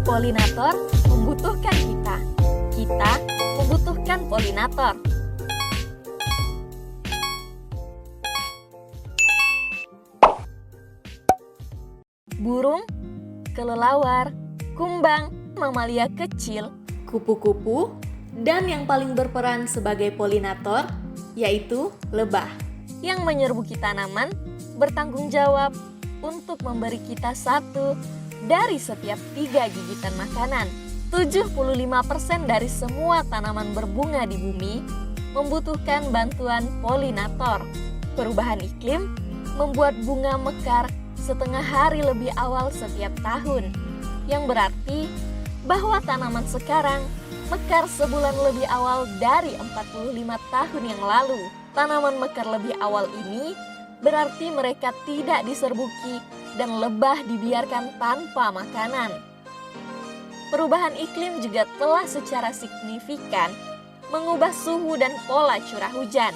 Polinator membutuhkan kita. Kita membutuhkan polinator. Burung, kelelawar, kumbang, mamalia kecil, kupu-kupu, dan yang paling berperan sebagai polinator yaitu lebah yang menyerbuki tanaman, bertanggung jawab untuk memberi kita satu dari setiap 3 gigitan makanan. 75% dari semua tanaman berbunga di bumi membutuhkan bantuan polinator. Perubahan iklim membuat bunga mekar setengah hari lebih awal setiap tahun, yang berarti bahwa tanaman sekarang mekar sebulan lebih awal dari 45 tahun yang lalu. Tanaman mekar lebih awal ini berarti mereka tidak diserbuki dan lebah dibiarkan tanpa makanan. Perubahan iklim juga telah secara signifikan mengubah suhu dan pola curah hujan,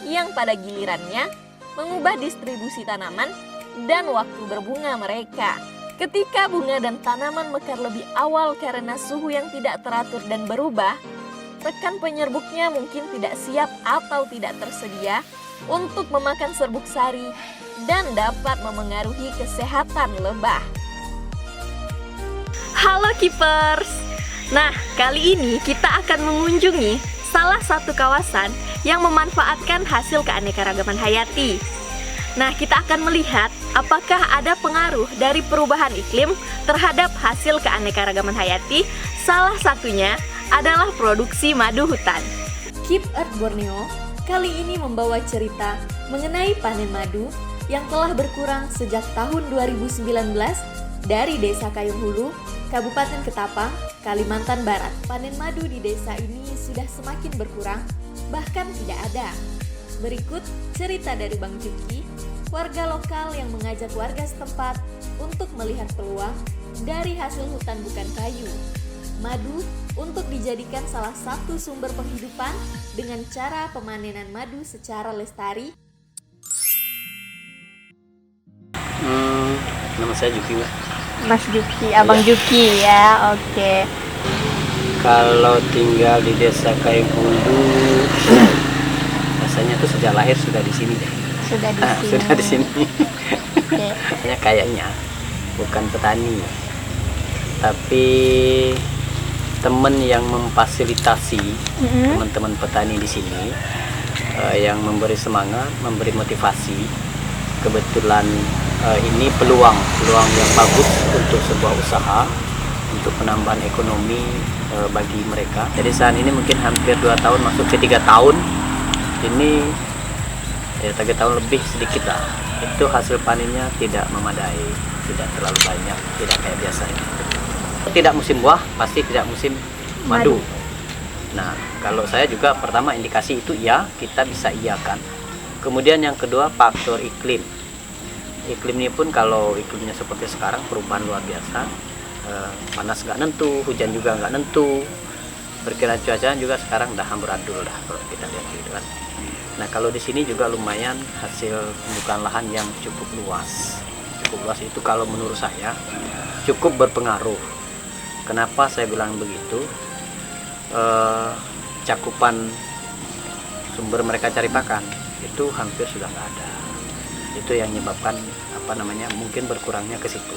yang pada gilirannya mengubah distribusi tanaman dan waktu berbunga mereka. Ketika bunga dan tanaman mekar lebih awal karena suhu yang tidak teratur dan berubah, rekan penyerbuknya mungkin tidak siap atau tidak tersedia untuk memakan serbuk sari dan dapat memengaruhi kesehatan lebah. Halo Keepers! Nah, kali ini kita akan mengunjungi salah satu kawasan yang memanfaatkan hasil keanekaragaman hayati. Nah, kita akan melihat apakah ada pengaruh dari perubahan iklim terhadap hasil keanekaragaman hayati. Salah satunya adalah produksi madu hutan. Keep Earth Borneo kali ini membawa cerita mengenai panen madu yang telah berkurang sejak tahun 2019 dari Desa Kayung Hulu, Kabupaten Ketapang, Kalimantan Barat. Panen madu di desa ini sudah semakin berkurang, bahkan tidak ada. Berikut cerita dari Bang Juki, warga lokal yang mengajak warga setempat untuk melihat peluang dari hasil hutan bukan kayu. Madu untuk dijadikan salah satu sumber penghidupan dengan cara pemanenan madu secara lestari. Nama saya Juki, Mbak. Mas Juki, Abang Juki ya, oke. Kalau tinggal di Desa Kayung Hulu, rasanya tuh sejak lahir sudah di sini deh. Sudah di sini. Sudah di sini. Oke. Kayaknya bukan petani, tapi teman yang memfasilitasi teman-teman petani di sini, yang memberi semangat, memberi motivasi. Kebetulan ini peluang yang bagus untuk sebuah usaha, untuk penambahan ekonomi bagi mereka. Jadi saat ini mungkin hampir 2 tahun masuk ke 3 tahun ini, ya 3 tahun lebih sedikit lah. Itu hasil panennya tidak memadai, tidak terlalu banyak, tidak kayak biasanya. Tidak musim buah, pasti tidak musim madu. Nah, kalau saya juga pertama indikasi itu ya, kita bisa iakan. Kemudian yang kedua faktor iklim. Iklim ini pun kalau iklimnya seperti sekarang perubahan luar biasa, panas nggak nentu, hujan juga nggak nentu, perkiraan cuaca juga sekarang udah amburadul dah kalau kita lihat gitu kan. Nah kalau di sini juga lumayan hasil pembukaan lahan yang cukup luas. Cukup luas itu kalau menurut saya cukup berpengaruh. Kenapa saya bilang begitu? Cakupan sumber mereka cari pakan itu hampir sudah nggak ada. Itu yang menyebabkan mungkin berkurangnya ke situ.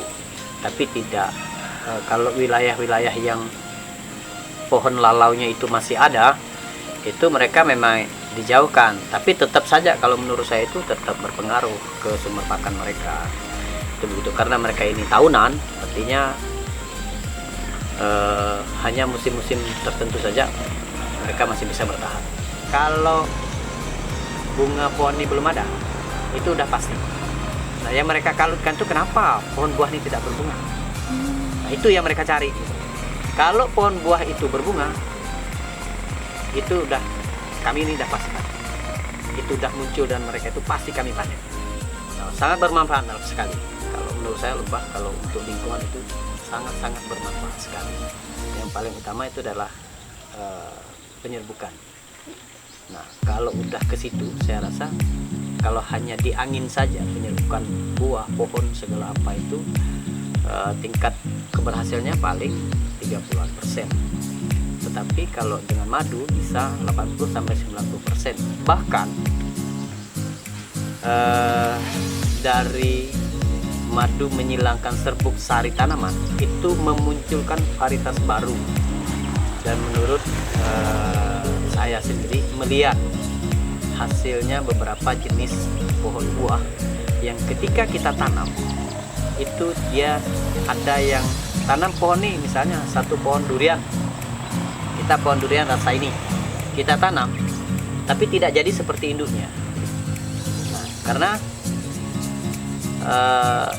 Tapi tidak, kalau wilayah-wilayah yang pohon lalaunya itu masih ada, itu mereka memang dijauhkan. Tapi tetap saja kalau menurut saya itu tetap berpengaruh ke sumber pakan mereka. Itu begitu, karena mereka ini tahunan, artinya hanya musim-musim tertentu saja mereka masih bisa bertahan. Kalau bunga pohon ini belum ada, itu udah pasti. Nah yang mereka kalutkan itu kenapa pohon buah ini tidak berbunga. Nah itu yang mereka cari. Kalau pohon buah itu berbunga, itu udah, kami ini udah pasti, itu udah muncul dan mereka itu pasti kami panen. Nah, sangat bermanfaat sekali. Kalau menurut saya lebah, kalau untuk lingkungan itu sangat-sangat bermanfaat sekali. Yang paling utama itu adalah penyerbukan. Nah kalau udah ke situ, saya rasa kalau hanya di angin saja penyerbukan buah, pohon, segala apa itu, tingkat keberhasilannya paling 30%. Tetapi kalau dengan madu bisa 80-90%. Bahkan dari madu menyilangkan serbuk sari tanaman itu memunculkan varietas baru. Dan menurut saya sendiri melihat hasilnya beberapa jenis pohon buah yang ketika kita tanam itu dia ada yang tanam pohon nih, misalnya satu pohon durian, kita pohon durian rasa ini kita tanam tapi tidak jadi seperti induknya. Nah, karena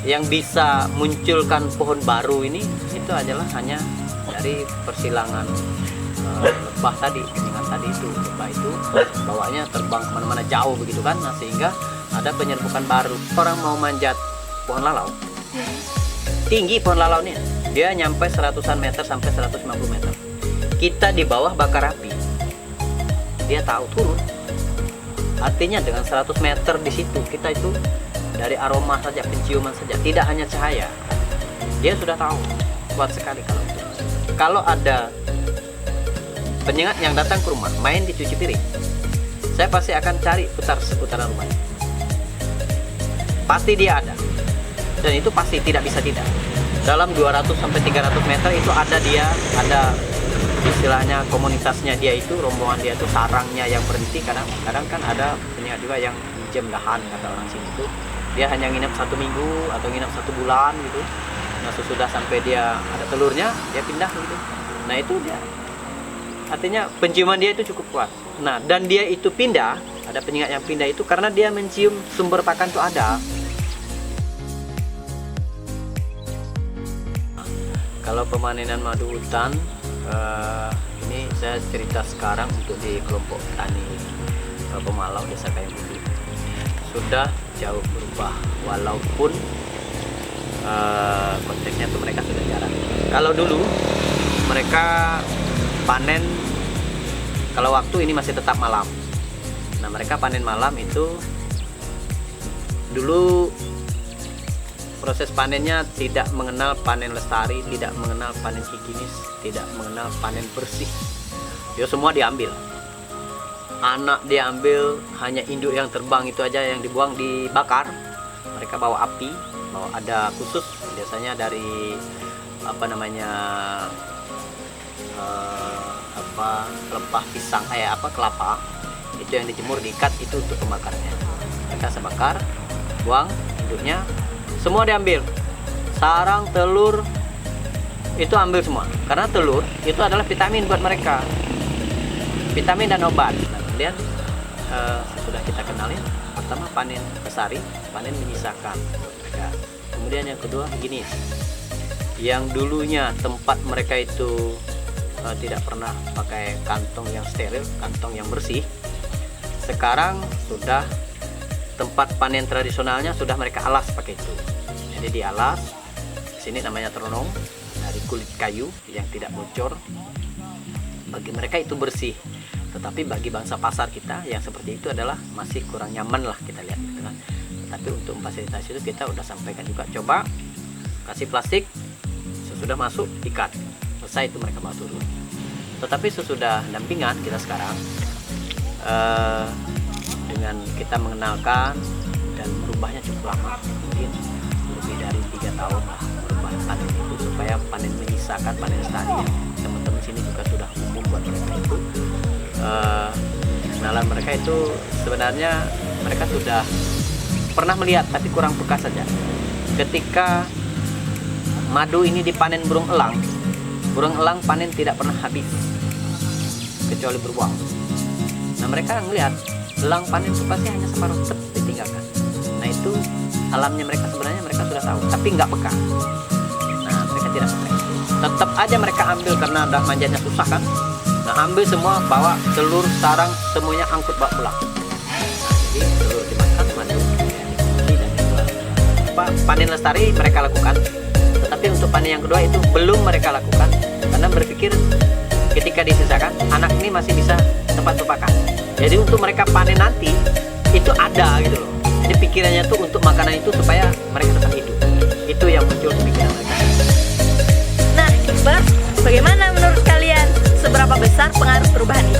yang bisa munculkan pohon baru ini itu adalah hanya dari persilangan lebah tadi, keningan tadi itu. Lebah itu bawanya terbang kemana-mana jauh begitu kan, nah sehingga ada penyerbukan baru. Orang mau manjat pohon lalau, tinggi pohon lalau ini, dia nyampe 100-an meter sampai 150 meter. Kita di bawah bakar api, dia tahu turun. Artinya dengan 100 meter di situ kita itu dari aroma saja, penciuman saja, tidak hanya cahaya, dia sudah tahu. Kuat sekali kalau itu. Kalau ada penyengat yang datang ke rumah main di cuci piring, saya pasti akan cari putar seputaran rumahnya. Pasti dia ada, dan itu pasti tidak bisa tidak. Dalam 200 sampai 300 meter itu ada dia, ada istilahnya komunitasnya dia itu, rombongan dia itu, sarangnya yang berhenti. Kadang kan ada penyengat juga yang pinjam lahan, kata orang sini itu dia hanya nginep 1 minggu atau nginep 1 bulan gitu. Nah sesudah sampai dia ada telurnya dia pindah gitu. Nah itu dia, artinya penciuman dia itu cukup kuat. Nah dan dia itu pindah, ada penyengat yang pindah itu karena dia mencium sumber pakan itu ada. Kalau pemanenan madu hutan, ini saya cerita sekarang untuk di kelompok tani Pemalau Desa Kayu Putih sudah jauh berubah, walaupun konteksnya itu mereka sudah jarang. Kalau dulu mereka panen, kalau waktu ini masih tetap malam. Nah mereka panen malam itu dulu proses panennya tidak mengenal panen lestari, tidak mengenal panen higienis, tidak mengenal panen bersih. Ya semua diambil. Anak diambil, hanya induk yang terbang itu aja yang dibuang, dibakar. Mereka bawa api, bawa ada khusus biasanya dari pelepah pisang, kelapa itu yang dijemur, diikat, itu untuk pembakarnya. Mereka sebakar, buang induknya, semua diambil. Sarang, telur itu ambil semua, karena telur itu adalah vitamin buat mereka, vitamin dan obat. Nah, kemudian sudah kita kenalin, pertama panen lestari, panen menyisakan. Kemudian yang kedua higienis, yang dulunya tempat mereka itu tidak pernah pakai kantong yang steril, kantong yang bersih. Sekarang sudah tempat panen tradisionalnya sudah mereka alas pakai itu. Jadi dialas, sini namanya teronong, dari kulit kayu yang tidak bocor. Bagi mereka itu bersih, tetapi bagi bangsa pasar kita yang seperti itu adalah masih kurang nyaman lah kita lihat gitu kan. Tapi untuk memfasilitasi itu kita udah sampaikan juga, coba kasih plastik, sesudah masuk ikat, selesai itu mereka bawa turun. Tetapi sesudah dampingan kita sekarang, dengan kita mengenalkan dan merubahnya cukup lama, mungkin lebih dari 3 tahun lah merubah panen itu supaya panen menyisakan, panen lestari. Teman-teman sini juga sudah umum buat mereka itu. Kenalan mereka itu sebenarnya mereka sudah pernah melihat tapi kurang peka saja. Ketika madu ini dipanen burung elang panen tidak pernah habis kecuali berbuang. Nah mereka melihat elang panen itu pasti hanya separuh ditinggalkan. Nah itu alamnya mereka, sebenarnya mereka sudah tahu tapi nggak peka. Nah mereka tidak peka itu, tetap aja mereka ambil karena udah manjatnya susah kan. Nah ambil semua, bawa telur, sarang, semuanya angkut bawa pulang. Nah, jadi telur dimakan, madu dikonsumsi dan dijual. Panen lestari mereka lakukan, tetapi untuk panen yang kedua itu belum mereka lakukan karena berpikir ketika disisakan anak ini masih bisa tempat berpakan. Jadi untuk mereka panen nanti itu ada gitu loh. Jadi pikirannya tuh untuk makanan itu supaya mereka tetap hidup. Itu yang muncul di pikiran mereka. pengaruh perubahan